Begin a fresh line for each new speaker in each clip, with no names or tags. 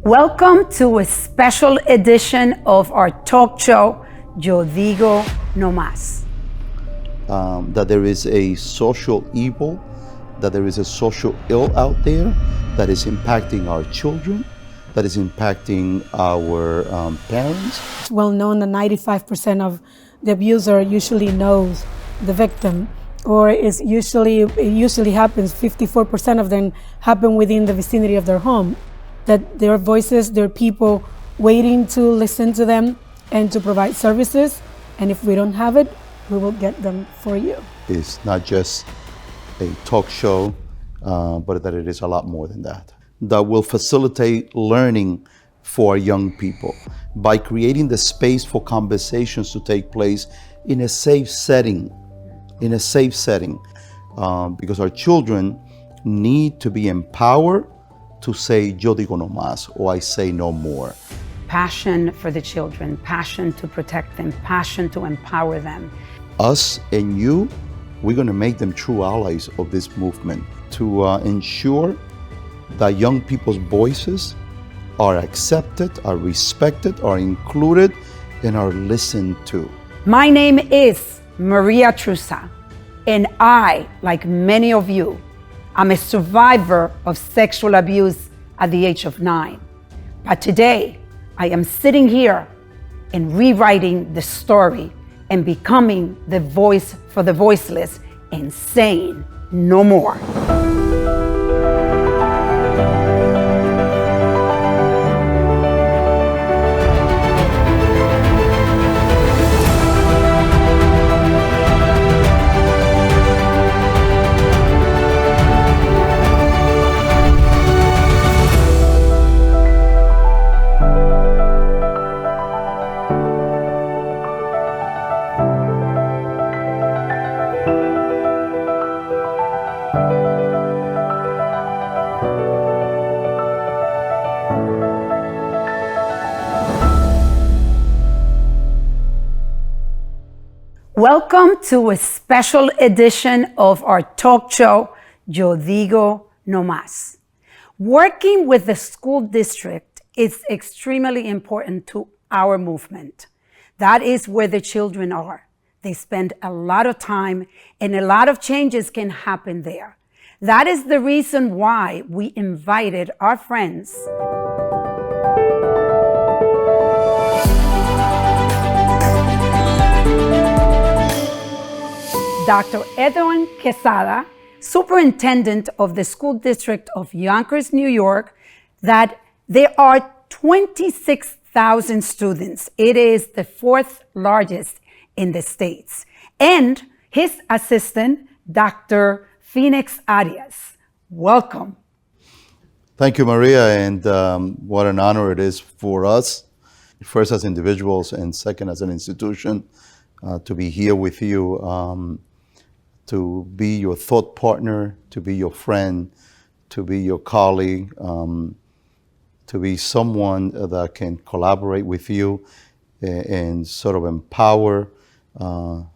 Welcome to a special edition of our talk show, Yo Digo No Mas.
That there is a social evil, that there is a social ill out there that is impacting our children, that is impacting our parents.
It's well known that 95% of the abuser usually knows the victim, or it usually happens, 54% of them happen within the vicinity of their home. That there are voices, there are people waiting to listen to them and to provide services. And if we don't have it, we will get them for you.
It's not just a talk show, but that it is a lot more than that. That will facilitate learning for young people by creating the space for conversations to take place in a safe setting, because our children need to be empowered to say, Yo Digo No Mas, or I say no more.
Passion for the children, passion to protect them, passion to empower them.
Us and you, we're going to make them true allies of this movement to ensure that young people's voices are accepted, are respected, are included, and are listened to.
My name is Maria Trusa, and I, like many of you, I'm a survivor of sexual abuse at the age of 9. But today, I am sitting here and rewriting the story and becoming the voice for the voiceless and saying no more. Welcome to a special edition of our talk show, Yo Digo No Mas. Working with the school district is extremely important to our movement. That is where the children are. They spend a lot of time and a lot of changes can happen there. That is the reason why we invited our friends Dr. Edwin Quesada, Superintendent of the School District of Yonkers, New York, that there are 26,000 students. It is the 4th largest in the States. And his assistant, Dr. Phoenix Arias. Welcome.
Thank you, Maria, and what an honor it is for us, first as individuals and second as an institution, to be here with you. To be your thought partner, to be your friend, to be your colleague, to be someone that can collaborate with you and sort of empower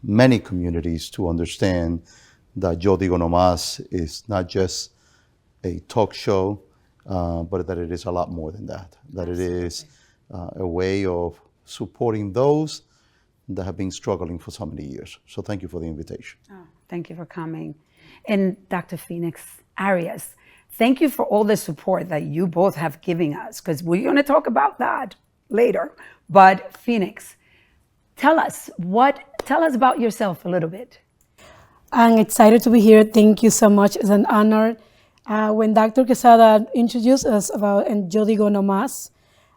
many communities to understand that Yo Digo No Mas is not just a talk show, but that it is a lot more than that. That it is a way of supporting those that have been struggling for so many years. So thank you for the invitation.
Oh, thank you for coming. And Dr. Phoenix Arias, thank you for all the support that you both have given us, because we're going to talk about that later. But Phoenix, tell us about yourself a little bit.
I'm excited to be here. Thank you so much. It's an honor. When Dr. Quesada introduced us about Yo Digo No Mas,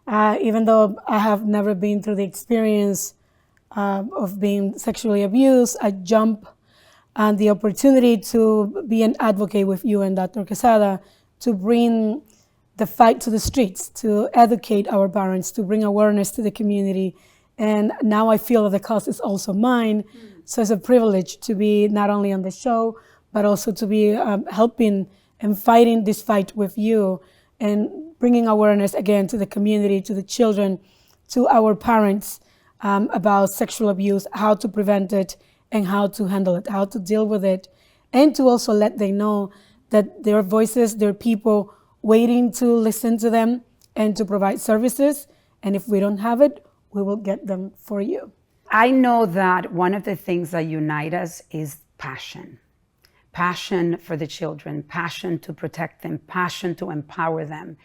even though I have never been through the experience of being sexually abused, I jump on the opportunity to be an advocate with you and Dr. Quesada to bring the fight to the streets, to educate our parents, to bring awareness to the community. And now I feel that the cause is also mine. So it's a privilege to be not only on the show, but also to be helping and fighting this fight with you and bringing awareness again to the community, to the children, to our parents, about sexual abuse, how to prevent it and how to handle it, how to deal with it, and to also let them know that there are voices, there are people waiting to listen to them and to provide services. And if we don't have it, we will get them for you.
I know that one of the things that unite us is passion. Passion for the children, passion to protect them, passion to empower them.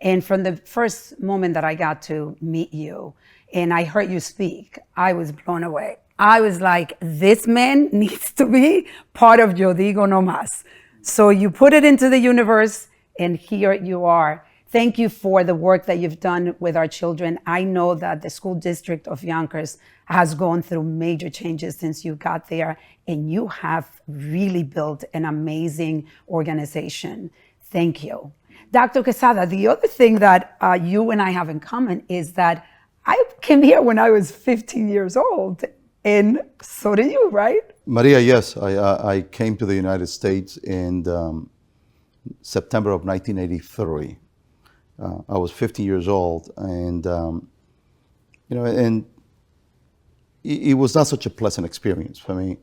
And from the first moment that I got to meet you and I heard you speak, I was blown away. I was like, this man needs to be part of Yo Digo No Mas. So you put it into the universe and here you are. Thank you for the work that you've done with our children. I know that the school district of Yonkers has gone through major changes since you got there, and you have really built an amazing organization. Thank you. Dr. Quesada, the other thing that you and I have in common is that I came here when I was 15 years old, and so did you, right?
Maria, yes, I came to the United States in September of 1983. I was 50 years old, and and it was not such a pleasant experience for me.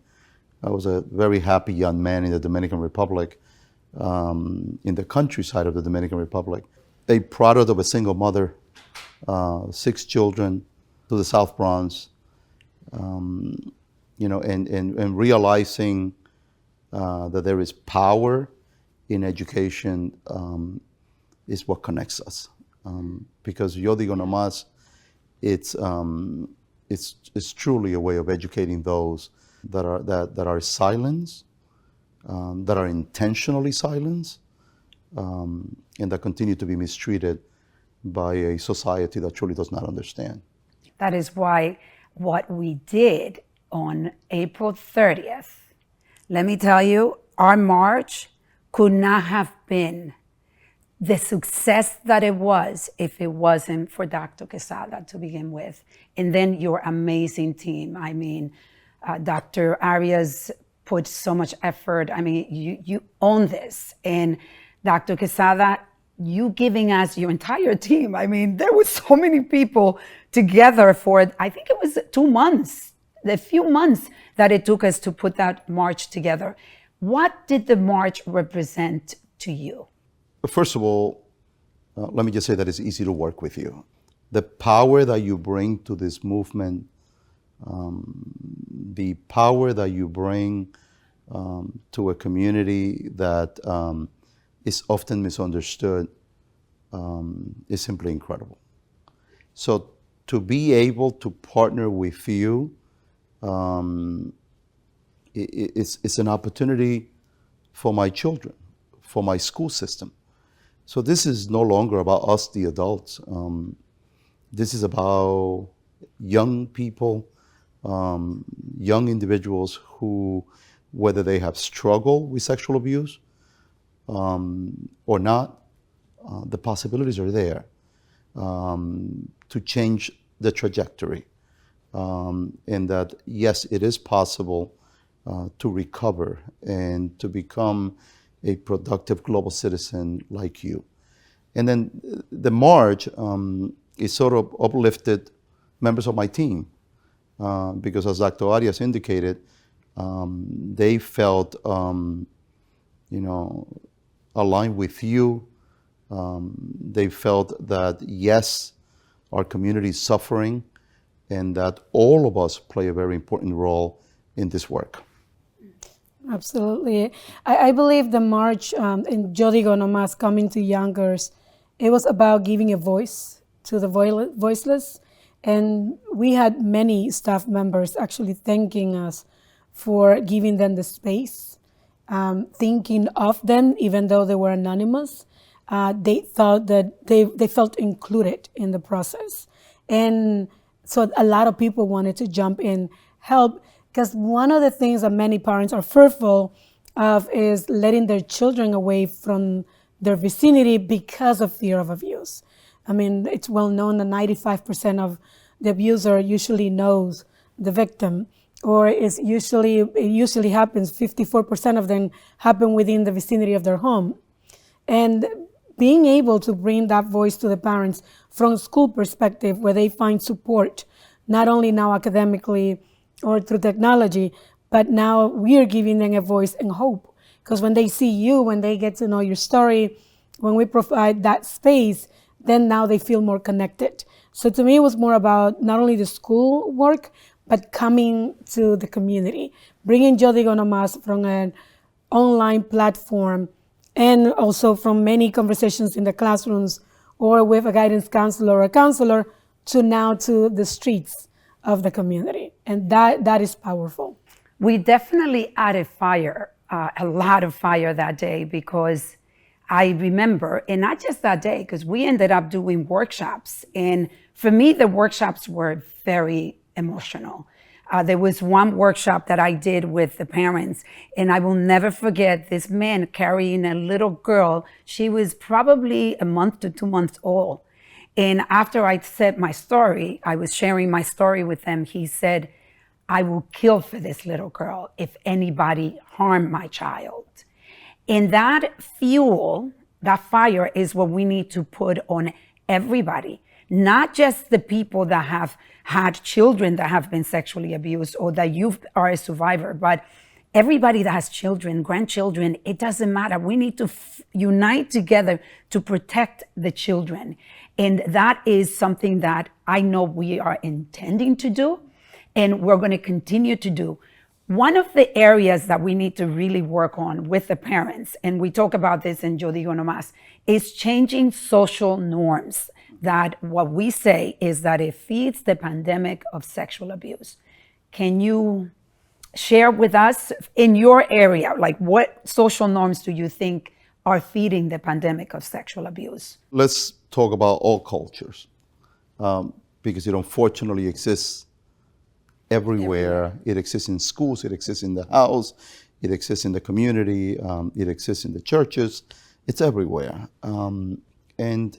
I was a very happy young man in the Dominican Republic, in the countryside of the Dominican Republic, a product of a single mother, 6 children, to the South Bronx, and realizing that there is power in education is what connects us, because Yo Digo No Mas, it's truly a way of educating those that are silenced, that are intentionally silenced, and that continue to be mistreated by a society that truly does not understand.
That is why what we did on April 30th, let me tell you, our march could not have been the success that it was if it wasn't for Dr. Quesada to begin with. And then your amazing team. I mean, Dr. Arias put so much effort. I mean, you own this. And Dr. Quesada, you giving us your entire team. I mean, there were so many people together for, I think it was 2 months, the few months that it took us to put that march together. What did the march represent to you?
First of all, let me just say that it's easy to work with you. The power that you bring to this movement, the power that you bring to a community that is often misunderstood, is simply incredible. So to be able to partner with you, it's an opportunity for my children, for my school system. So this is no longer about us, the adults. This is about young people, young individuals who, whether they have struggled with sexual abuse or not, the possibilities are there to change the trajectory. And that, yes, it is possible to recover and to become a productive global citizen like you. And then the march is sort of uplifted members of my team because, as Dr. Arias indicated, they felt, aligned with you. They felt that, yes, our community is suffering and that all of us play a very important role in this work.
Absolutely. I believe the march in Yo Digo No Mas coming to Yonkers, it was about giving a voice to the voiceless. And we had many staff members actually thanking us for giving them the space, thinking of them, even though they were anonymous. They thought that they felt included in the process. And so a lot of people wanted to jump in, help, because one of the things that many parents are fearful of is letting their children away from their vicinity because of fear of abuse. I mean, it's well known that 95% of the abuser usually knows the victim, or it usually happens, 54% of them happen within the vicinity of their home. And being able to bring that voice to the parents from school perspective, where they find support, not only now academically or through technology, but now we are giving them a voice and hope. Because when they see you, when they get to know your story, when we provide that space, then now they feel more connected. So to me, it was more about not only the school work, but coming to the community, bringing Yo Digo No Mas from an online platform and also from many conversations in the classrooms or with a guidance counselor or a counselor to now to the streets of the community. And that is powerful.
We definitely added fire, a lot of fire that day, because I remember, and not just that day, because we ended up doing workshops. And for me, the workshops were very emotional. There was one workshop that I did with the parents, and I will never forget this man carrying a little girl. She was probably a month to 2 months old. And after I said my story, I was sharing my story with them, he said, I will kill for this little girl if anybody harm my child. And that fuel, that fire is what we need to put on everybody, not just the people that have had children that have been sexually abused or that you are a survivor, but everybody that has children, grandchildren, it doesn't matter. We need to unite together to protect the children. And that is something that I know we are intending to do, and we're going to continue to do. One of the areas that we need to really work on with the parents, and we talk about this in Yo Digo No Mas, is changing social norms. That what we say is that it feeds the pandemic of sexual abuse. Can you share with us in your area, like what social norms do you think are feeding the pandemic of sexual abuse?
Let's talk about all cultures, because it unfortunately exists everywhere. It exists in schools, it exists in the house, it exists in the community, it exists in the churches. It's everywhere. And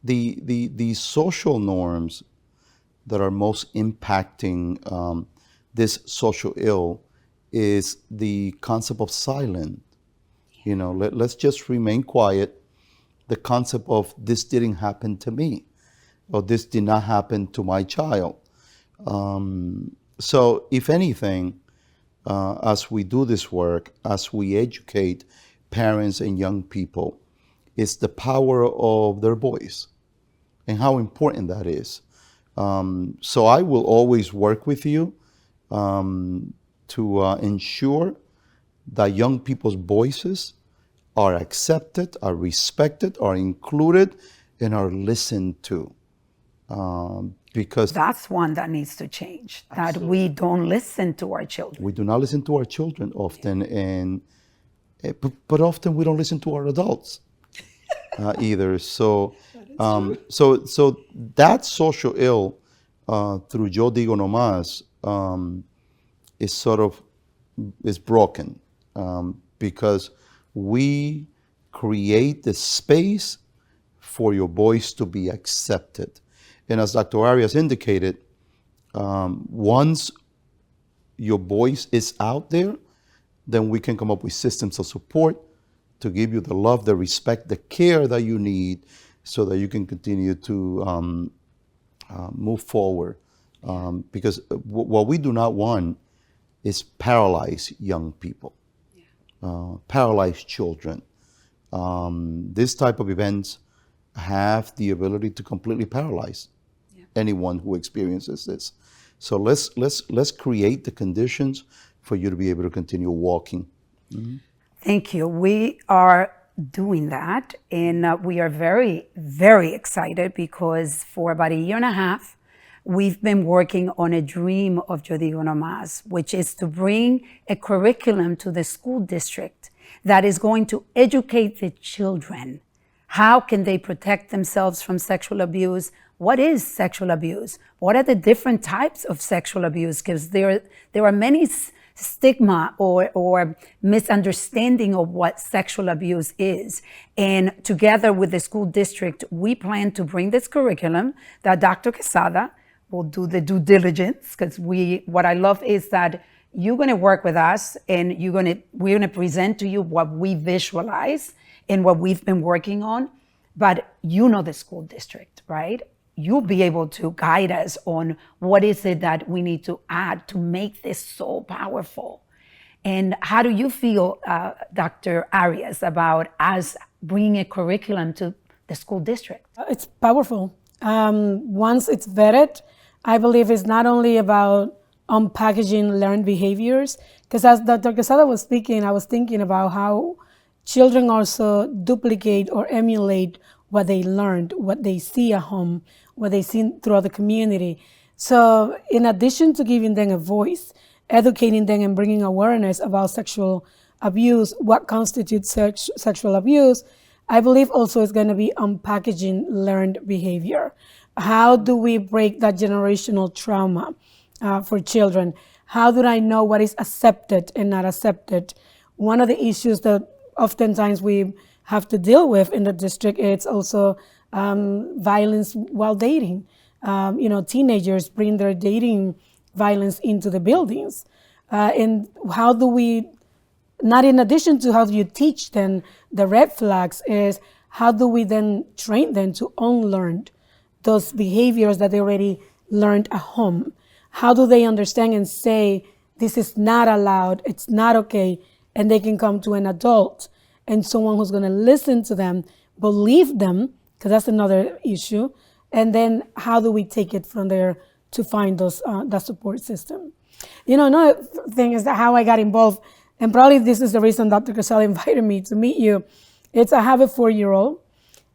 the social norms that are most impacting this social ill is the concept of silence. You know, let's just remain quiet. The concept of this didn't happen to me, or this did not happen to my child. So if anything, as we do this work, as we educate parents and young people, it's the power of their voice and how important that is. So I will always work with you to ensure that young people's voices are accepted, are respected, are included, and are listened to. Because
that's one that needs to change, that we don't listen to our children.
We do not listen to our children often, and but often we don't listen to our adults either. So, so that social ill through Yo Digo No Mas is sort of broken because we create the space for your voice to be accepted. And as Dr. Arias indicated, once your voice is out there, then we can come up with systems of support to give you the love, the respect, the care that you need so that you can continue to move forward. Because what we do not want is paralyze young people, paralyze children. This type of events have the ability to completely paralyze anyone who experiences this. So let's create the conditions for you to be able to continue walking. Mm-hmm.
Thank you. We are doing that, and we are very, very excited because for about 1.5 years, we've been working on a dream of Yo Digo No Mas, which is to bring a curriculum to the school district that is going to educate the children. How can they protect themselves from sexual abuse? What is sexual abuse? What are the different types of sexual abuse? Because there are many stigma or misunderstanding of what sexual abuse is. And together with the school district, we plan to bring this curriculum that Dr. Quesada will do the due diligence, because what I love is that you're going to work with us and we're going to present to you what we visualize and what we've been working on. But you know the school district, right? You'll be able to guide us on what is it that we need to add to make this so powerful. And how do you feel, Dr. Arias, about us bringing a curriculum to the school district?
It's powerful. Once it's vetted, I believe it's not only about unpackaging learned behaviors, because as Dr. Quesada was speaking, I was thinking about how children also duplicate or emulate what they learned, what they see at home, what they see throughout the community. So in addition to giving them a voice, educating them and bringing awareness about sexual abuse, what constitutes sexual abuse, I believe also is going to be unpackaging learned behavior. How do we break that generational trauma for children? How do I know what is accepted and not accepted? One of the issues that oftentimes we have to deal with in the district is also violence while dating. Teenagers bring their dating violence into the buildings. And how do we, not in addition to how do you teach them the red flags, is how do we then train them to unlearn those behaviors that they already learned at home? How do they understand and say, this is not allowed, it's not okay, and they can come to an adult and someone who's going to listen to them, believe them, because that's another issue, and then how do we take it from there to find those that support system? Another thing is that how I got involved, and probably this is the reason Dr. Quesada invited me to meet you. It's I have a 4-year-old,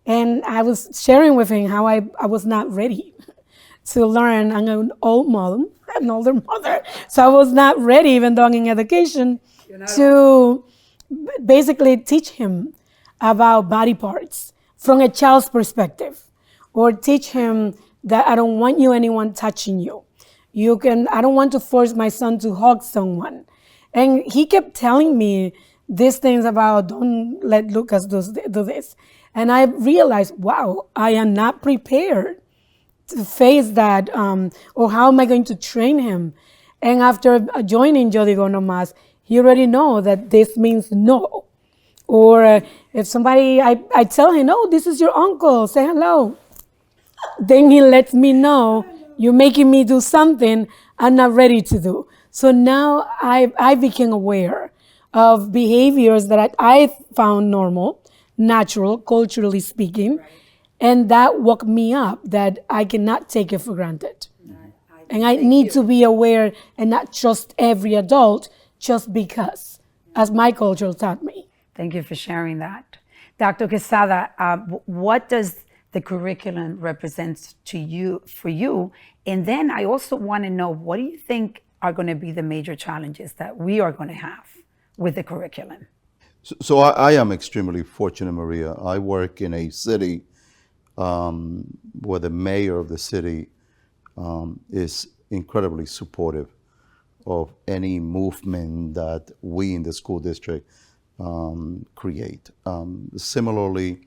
and I was sharing with him how I was not ready to learn. I'm an older mother, so I was not ready, even though I'm in education, to basically teach him about body parts from a child's perspective, or teach him that I don't want anyone touching you. I don't want to force my son to hug someone. And he kept telling me these things about don't let Lucas do this. And I realized, wow, I am not prepared to face that, or how am I going to train him? And after joining Yo Digo No Mas, he already know that this means no. Or if somebody, I tell him, oh, this is your uncle, say hello. Then he lets me know, you're making me do something I'm not ready to do. So now I became aware of behaviors that I found normal, natural, culturally speaking, and that woke me up that I cannot take it for granted. And I need to be aware and not trust every adult just because, as my culture taught me.
Thank you for sharing that. Dr. Quesada, what does the curriculum represent for you? And then I also want to know, what do you think are going to be the major challenges that we are going to have with the curriculum?
So I am extremely fortunate, Maria. I work in a city where the mayor of the city is incredibly supportive of any movement that we in the school district create. Similarly,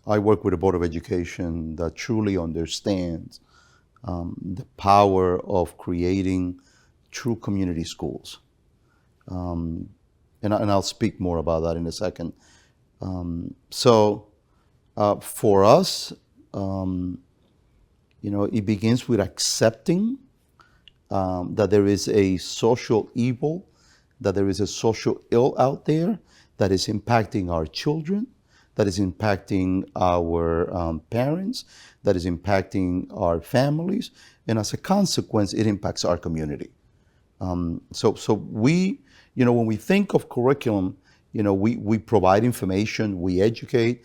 I work with a Board of Education that truly understands the power of creating true community schools. And I'll speak more about that in a second. For us, it begins with accepting that there is a social evil, that there is a social ill out there that is impacting our children, that is impacting our parents, that is impacting our families, and as a consequence, it impacts our community. So we, when we think of curriculum, we provide information, we educate,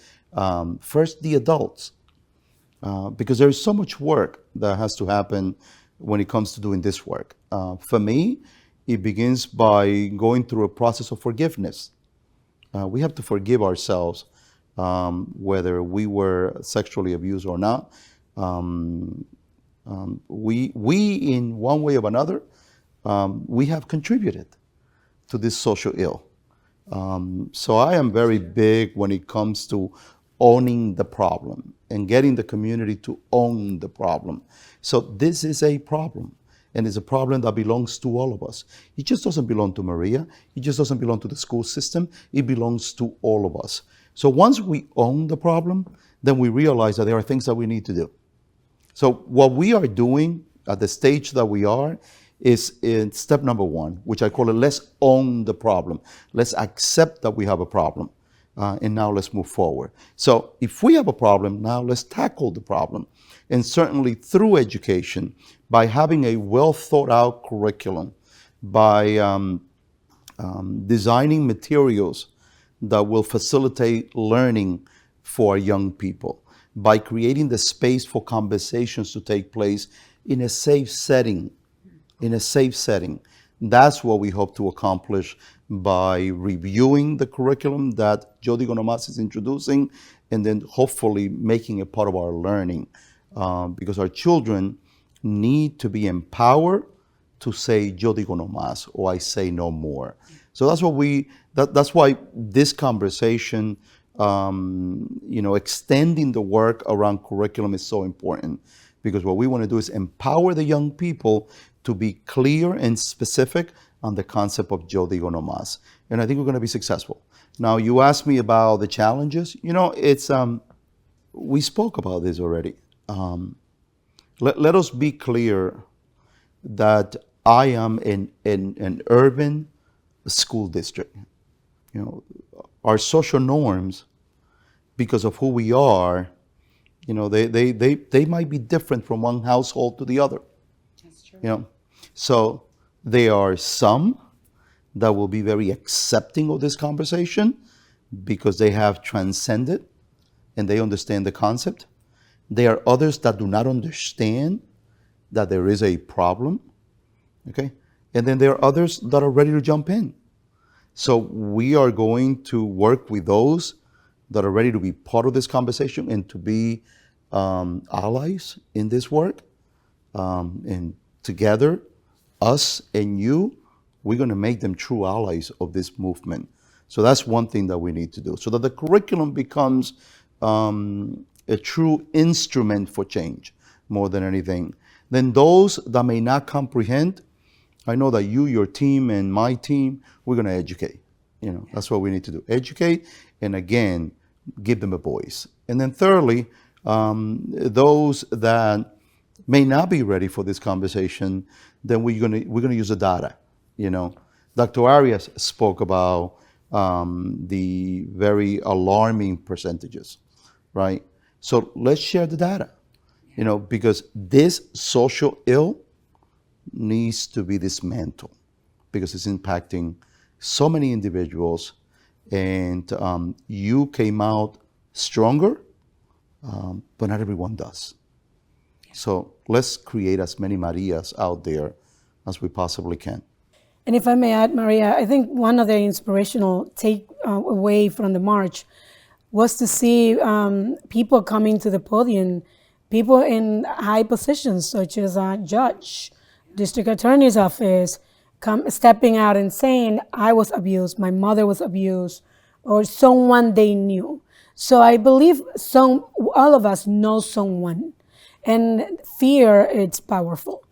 first the adults, because there is so much work that has to happen when it comes to doing this work. For me, it begins by going through a process of forgiveness. We have to forgive ourselves, whether we were sexually abused or not. We in one way or another, we have contributed to this social ill. So I am very big when it comes to owning the problem and getting the community to own the problem. So this is a problem, and it's a problem that belongs to all of us. It just doesn't belong to Maria. It just doesn't belong to the school system. It belongs to all of us. So once we own the problem, then we realize that there are things that we need to do. So what we are doing at the stage that we are is in step number one, which I call it, let's own the problem. Let's accept that we have a problem. and now let's move forward. So if we have a problem, now let's tackle the problem. And certainly through education, by having a well thought out curriculum, by designing materials that will facilitate learning for young people, by creating the space for conversations to take place in a safe setting, That's what we hope to accomplish by reviewing the curriculum that Yo Digo No Mas is introducing, and then hopefully making it part of our learning. Because our children need to be empowered to say Yo Digo No Mas, or I say no more. So that's what that's why this conversation, extending the work around curriculum is so important, because what we want to do is empower the young people to be clear and specific on the concept of Yo Digo No Mas. And I think we're going to be successful. Now, you asked me about the challenges. We spoke about this already. Let us be clear that I am in an urban school district. Our social norms, because of who we are, they might be different from one household to the other. That's true. So there are some that will be very accepting of this conversation because they have transcended and they understand the concept. There are others that do not understand that there is a problem, okay? And then there are others that are ready to jump in. So we are going to work with those that are ready to be part of this conversation and to be allies in this work. And together, us and you, we're going to make them true allies of this movement. So that's one thing that we need to do, so that the curriculum becomes a true instrument for change more than anything. Then those that may not comprehend, I know that you, your team, and my team, we're going to educate. That's what we need to do. Educate, and again, give them a voice. And then thirdly, those that may not be ready for this conversation, then we're going to use the data. Dr. Arias spoke about the very alarming percentages, right? So let's share the data, because this social ill needs to be dismantled, because it's impacting so many individuals, and you came out stronger, but not everyone does. So let's create as many Marias out there as we possibly can.
And if I may add, Maria, I think one of the inspirational take away from the march was to see people coming to the podium, people in high positions such as a judge, district attorney's office, stepping out and saying, I was abused, my mother was abused, or someone they knew. So I believe all of us know someone, and fear, it's powerful.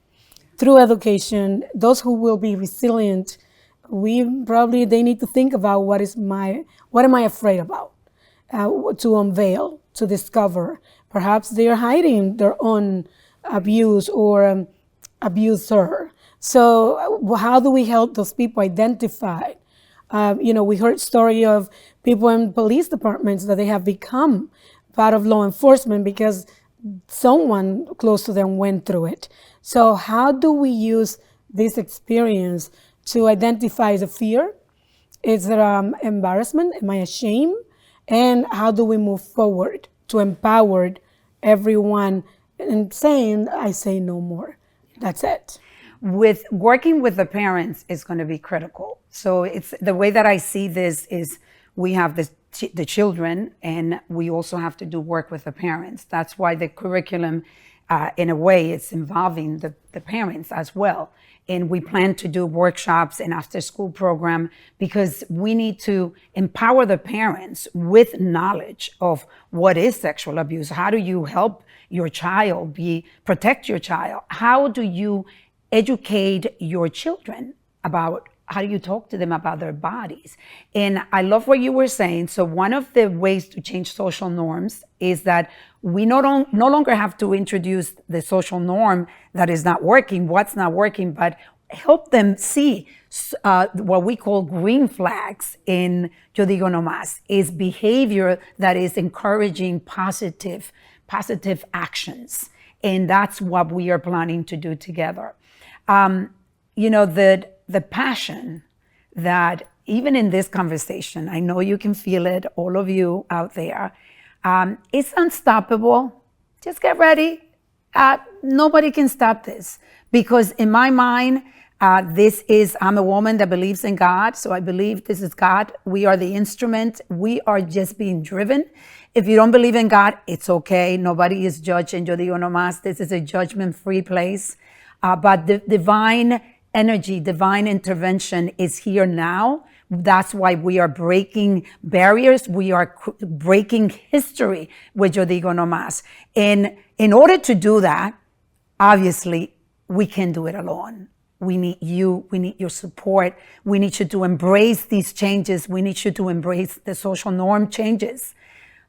Through education, those who will be resilient, they need to think about what am I afraid about, to unveil, to discover. Perhaps they are hiding their own abuse or abuser. So how do we help those people identify? We heard story of people in police departments that they have become part of law enforcement because someone close to them went through it. So how do we use this experience to identify the fear? Is there embarrassment? Am I ashamed? And how do we move forward to empower everyone and saying, I say no more. That's it.
With working with the parents is going to be critical. So it's the way that I see this is we have the children, and we also have to do work with the parents. That's why the curriculum, in a way, it's involving the parents as well. And we plan to do workshops and after school program because we need to empower the parents with knowledge of what is sexual abuse. How do you help your child protect your child? How do you educate your children about how do you talk to them about their bodies? And I love what you were saying. So one of the ways to change social norms is that we no longer have to introduce the social norm that is not working, what's not working, but help them see what we call green flags in Yo Digo No Mas, is behavior that is encouraging positive actions. And that's what we are planning to do together. The passion that even in this conversation, I know you can feel it, all of you out there, it's unstoppable. Just get ready. Nobody can stop this, because in my mind, I'm a woman that believes in God, so I believe this is God. We are the instrument. We are just being driven. If you don't believe in God, it's okay. Nobody is judged in Yo Digo No Mas. This is a judgment-free place. But the divine energy, divine intervention is here now. That's why we are breaking barriers. We are breaking history with Yo Digo No Mas. And in order to do that, obviously, we can't do it alone. We need you. We need your support. We need you to embrace these changes. We need you to embrace the social norm changes.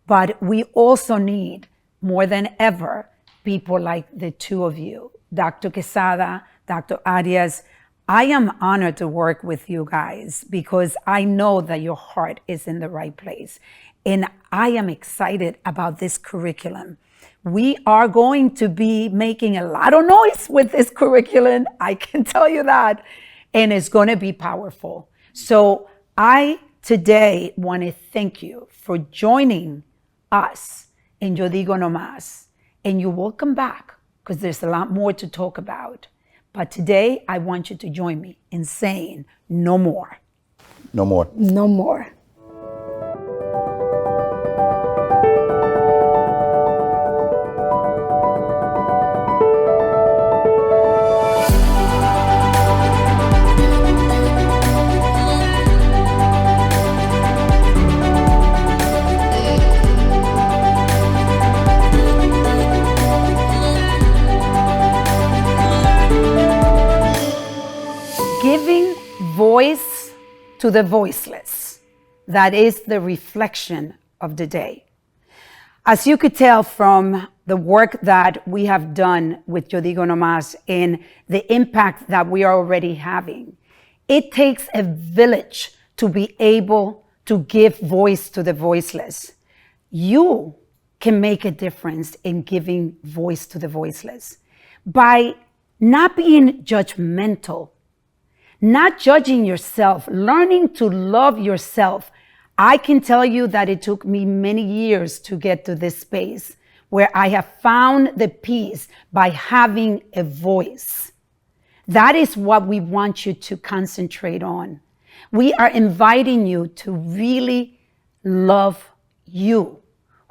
But we also need, more than ever, people like the two of you, Dr. Quesada, Dr. Arias. I am honored to work with you guys because I know that your heart is in the right place. And I am excited about this curriculum. We are going to be making a lot of noise with this curriculum. I can tell you that. And it's going to be powerful. So I today want to thank you for joining us in Yo Digo No Mas. And you're welcome back, because there's a lot more to talk about. But today, I want you to join me in saying no more.
No more.
No more.
Giving voice to the voiceless. That is the reflection of the day. As you could tell from the work that we have done with Yo Digo No Mas and the impact that we are already having, it takes a village to be able to give voice to the voiceless. You can make a difference in giving voice to the voiceless by not being judgmental, not judging yourself, learning to love yourself. I can tell you that it took me many years to get to this space where I have found the peace by having a voice. That is what we want you to concentrate on. We are inviting you to really love you,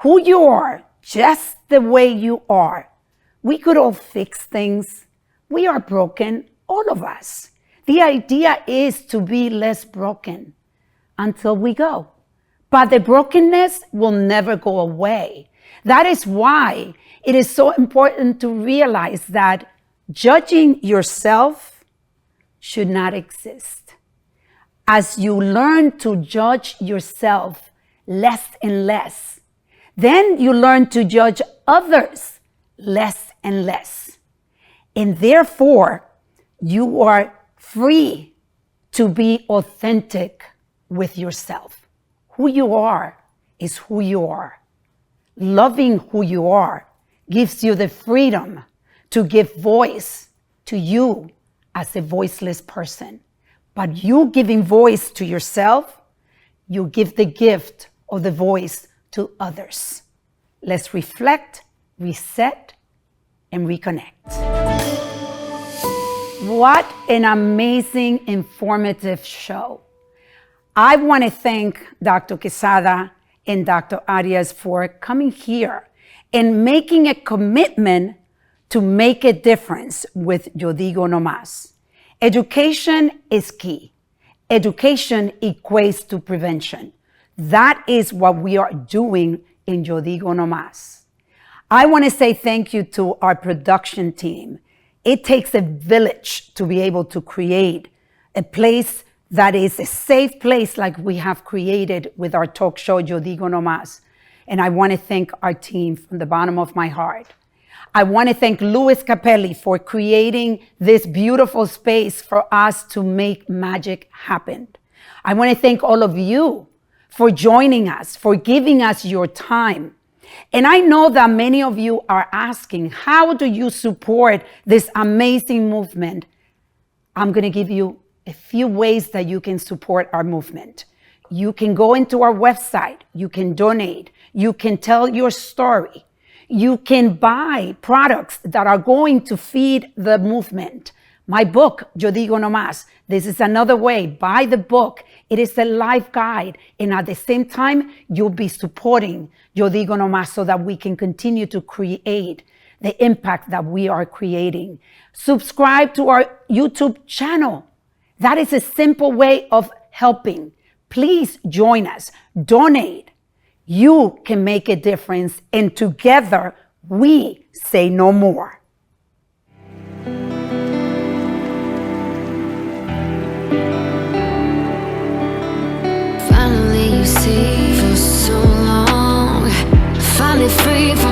who you are, just the way you are. We could all fix things. We are broken, all of us. The idea is to be less broken until we go. But the brokenness will never go away. That is why it is so important to realize that judging yourself should not exist. As you learn to judge yourself less and less, then you learn to judge others less and less. And therefore, you are free to be authentic with yourself. Who you are is who you are. Loving who you are gives you the freedom to give voice to you as a voiceless person. But you giving voice to yourself, you give the gift of the voice to others. Let's reflect, reset, and reconnect. What an amazing, informative show. I want to thank Dr. Quesada and Dr. Arias for coming here and making a commitment to make a difference with Yo Digo No Mas. Education is key. Education equates to prevention. That is what we are doing in Yo Digo No Mas. I want to say thank you to our production team. It takes a village to be able to create a place that is a safe place like we have created with our talk show, Yo Digo No Mas. And I want to thank our team from the bottom of my heart. I want to thank Louis Capelli for creating this beautiful space for us to make magic happen. I want to thank all of you for joining us, for giving us your time. And I know that many of you are asking, how do you support this amazing movement? I'm going to give you a few ways that you can support our movement. You can go into our website, you can donate, you can tell your story, you can buy products that are going to feed the movement. My book, Yo Digo No Mas, this is another way. Buy the book. It is a life guide. And at the same time, you'll be supporting Yo Digo No Mas so that we can continue to create the impact that we are creating. Subscribe to our YouTube channel. That is a simple way of helping. Please join us. Donate. You can make a difference. And together, we say no more.
Finally you see, for so long, finally free from